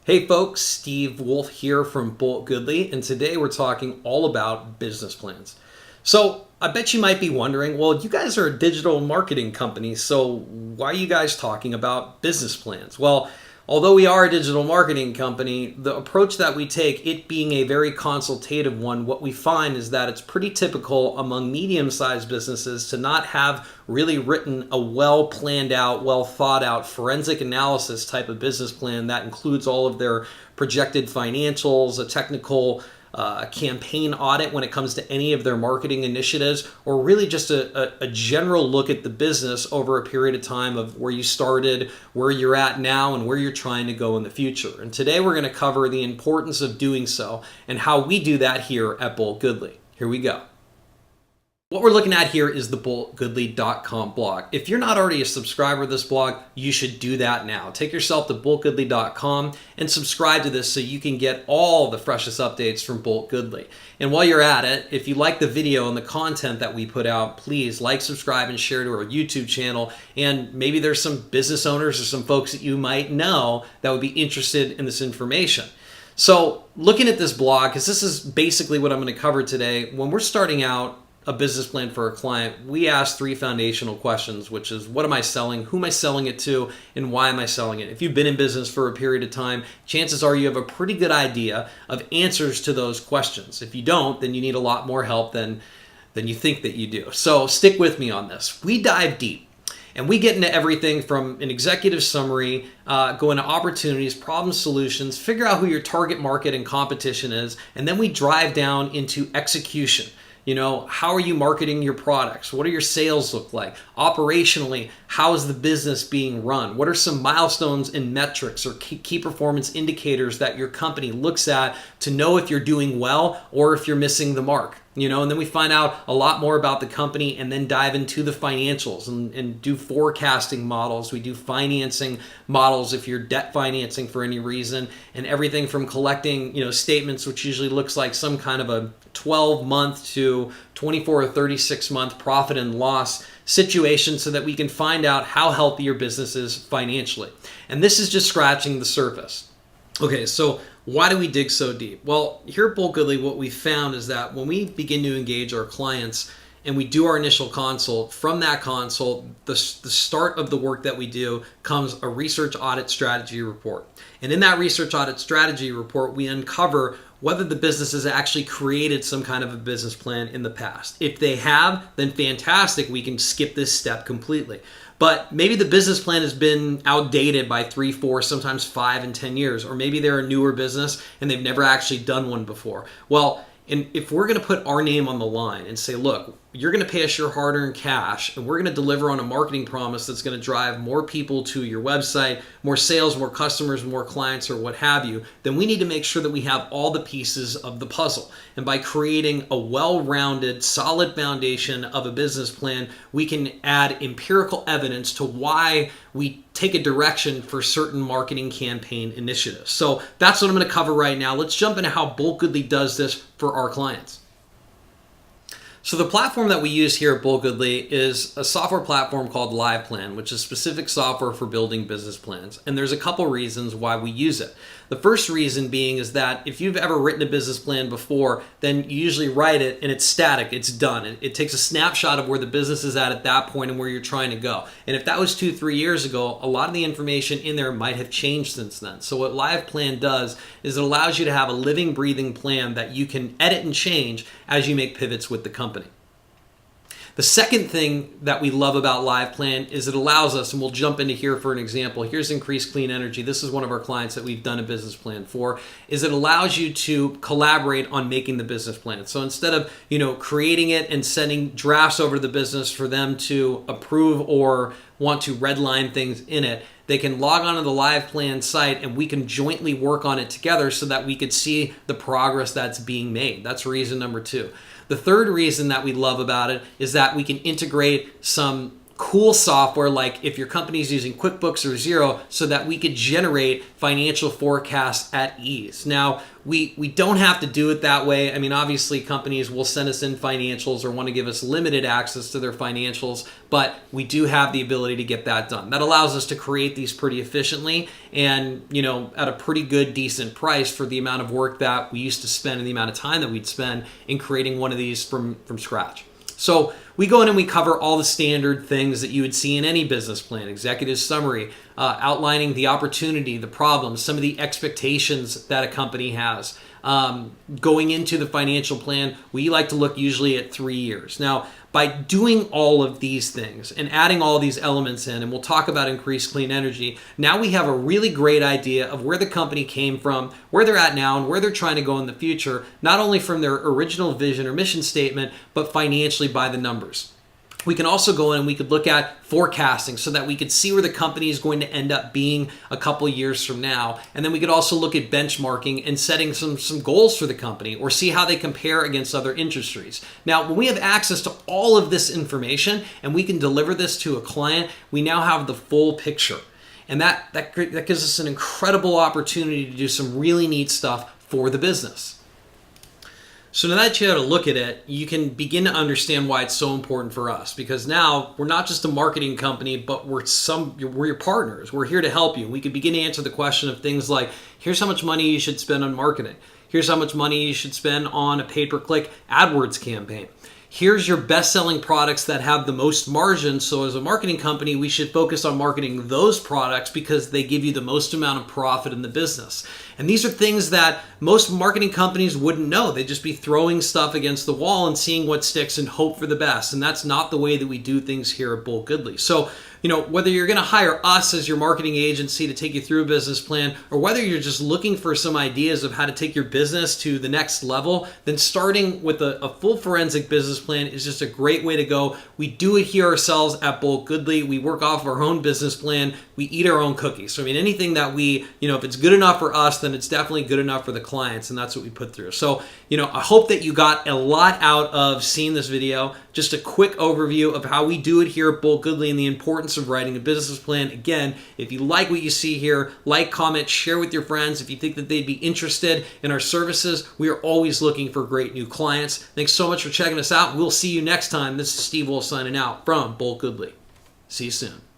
Hey folks, Steve Wolf here from Bolt Goodly, and today we're talking all about business plans. So I bet you might be wondering, well, you guys are a digital marketing company, so why are you guys talking about business plans? Well, although we are a digital marketing company, the approach that we take, it being a very consultative one, what we find is that it's pretty typical among medium-sized businesses to not have really written a well planned out, well thought out forensic analysis type of business plan that includes all of their projected financials, a technical campaign audit when it comes to any of their marketing initiatives, or really just a general look at the business over a period of time of where you started, where you're at now, and where you're trying to go in the future. And today we're going to cover the importance of doing so and how we do that here at Bolt Goodly. Here we go. What we're looking at here is the boltgoodly.com blog. If you're not already a subscriber to this blog, you should do that now. Take yourself to boltgoodly.com and subscribe to this so you can get all the freshest updates from Bolt Goodly. And while you're at it, if you like the video and the content that we put out, please like, subscribe, and share to our YouTube channel. And maybe there's some business owners or some folks that you might know that would be interested in this information. So looking at this blog, because this is basically what I'm going to cover today, when we're starting out a business plan for a client, we ask three foundational questions, which is what am I selling, who am I selling it to, and why am I selling it? If you've been in business for a period of time, chances are you have a pretty good idea of answers to those questions. If you don't, then you need a lot more help than you think that you do. So stick with me on this. We dive deep. And we get into everything from an executive summary, go into opportunities, problem solutions, figure out who your target market and competition is, and then we drive down into execution. You know, how are you marketing your products? What do your sales look like? Operationally, how is the business being run? What are some milestones and metrics or key performance indicators that your company looks at to know if you're doing well or if you're missing the mark? You know, and then we find out a lot more about the company and then dive into the financials and do forecasting models. We do financing models if you're debt financing for any reason, and everything from collecting, statements, which usually looks like some kind of a 12-month to 24 or 36-month profit and loss situation so that we can find out how healthy your business is financially. And this is just scratching the surface. Okay, so why do we dig so deep? Well, here at Bolt Goodly, what we found is that when we begin to engage our clients and we do our initial consult, from that consult, the start of the work that we do comes a research audit strategy report. And in that research audit strategy report, we uncover whether the business has actually created some kind of a business plan in the past. If they have, then fantastic, we can skip this step completely. But maybe the business plan has been outdated by 3, 4, sometimes 5 and 10 years, or maybe they're a newer business and they've never actually done one before. Well, and if we're going to put our name on the line and say, look, you're going to pay us your hard-earned cash, and we're going to deliver on a marketing promise that's going to drive more people to your website, more sales, more customers, more clients, or what have you, then we need to make sure that we have all the pieces of the puzzle. And by creating a well-rounded, solid foundation of a business plan, we can add empirical evidence to why we take a direction for certain marketing campaign initiatives. So that's what I'm going to cover right now. Let's jump into how Bolt Goodly does this for our clients. So the platform that we use here at Bolt Goodly is a software platform called LivePlan, which is specific software for building business plans. And there's a couple reasons why we use it. The first reason being is that if you've ever written a business plan before, then you usually write it and it's static, it's done. It takes a snapshot of where the business is at that point and where you're trying to go. And if that was 2, 3 years ago, a lot of the information in there might have changed since then. So what LivePlan does is it allows you to have a living, breathing plan that you can edit and change as you make pivots with the company. The second thing that we love about LivePlan is it allows us, and we'll jump into here for an example. Here's Increased Clean Energy. This is one of our clients that we've done a business plan for, is it allows you to collaborate on making the business plan. So instead of, creating it and sending drafts over to the business for them to approve or want to redline things in it, they can log on to the LivePlan site and we can jointly work on it together so that we could see the progress that's being made. That's reason number 2. The third reason that we love about it is that we can integrate some cool software like if your company's using QuickBooks or Xero so that we could generate financial forecasts at ease. Now, we don't have to do it that way. I mean, obviously companies will send us in financials or want to give us limited access to their financials, but we do have the ability to get that done. That allows us to create these pretty efficiently and, at a pretty good, decent price for the amount of work that we used to spend and the amount of time that we'd spend in creating one of these from scratch. So we go in and we cover all the standard things that you would see in any business plan: executive summary, outlining the opportunity, the problems, some of the expectations that a company has. Going into the financial plan, we like to look usually at 3 years. Now, by doing all of these things and adding all these elements in, and we'll talk about increased clean energy, now we have a really great idea of where the company came from, where they're at now, and where they're trying to go in the future, not only from their original vision or mission statement, but financially by the numbers. We can also go in and we could look at forecasting so that we could see where the company is going to end up being a couple years from now. And then we could also look at benchmarking and setting some goals for the company or see how they compare against other industries. Now, when we have access to all of this information and we can deliver this to a client, we now have the full picture. And that gives us an incredible opportunity to do some really neat stuff for the business. So now that you had a look at it, you can begin to understand why it's so important for us, because now we're not just a marketing company, but we're your partners. We're here to help you. We could begin to answer the question of things like, here's how much money you should spend on marketing. Here's how much money you should spend on a pay-per-click AdWords campaign. Here's your best-selling products that have the most margin. So as a marketing company, we should focus on marketing those products because they give you the most amount of profit in the business. And these are things that most marketing companies wouldn't know. They'd just be throwing stuff against the wall and seeing what sticks and hope for the best. And that's not the way that we do things here at Bolt Goodly. So, whether you're going to hire us as your marketing agency to take you through a business plan, or whether you're just looking for some ideas of how to take your business to the next level, then starting with a full forensic business plan is just a great way to go. We do it here ourselves at Bolt Goodly. We work off our own business plan. We eat our own cookies. So, anything that we, if it's good enough for us, then it's definitely good enough for the clients, and that's what we put through. So, I hope that you got a lot out of seeing this video. Just a quick overview of how we do it here at Bolt Goodly and the importance of writing a business plan. Again, if you like what you see here, like, comment, share with your friends. If you think that they'd be interested in our services, we are always looking for great new clients. Thanks so much for checking us out. We'll see you next time. This is Steve Wolf signing out from Bolt Goodly. See you soon.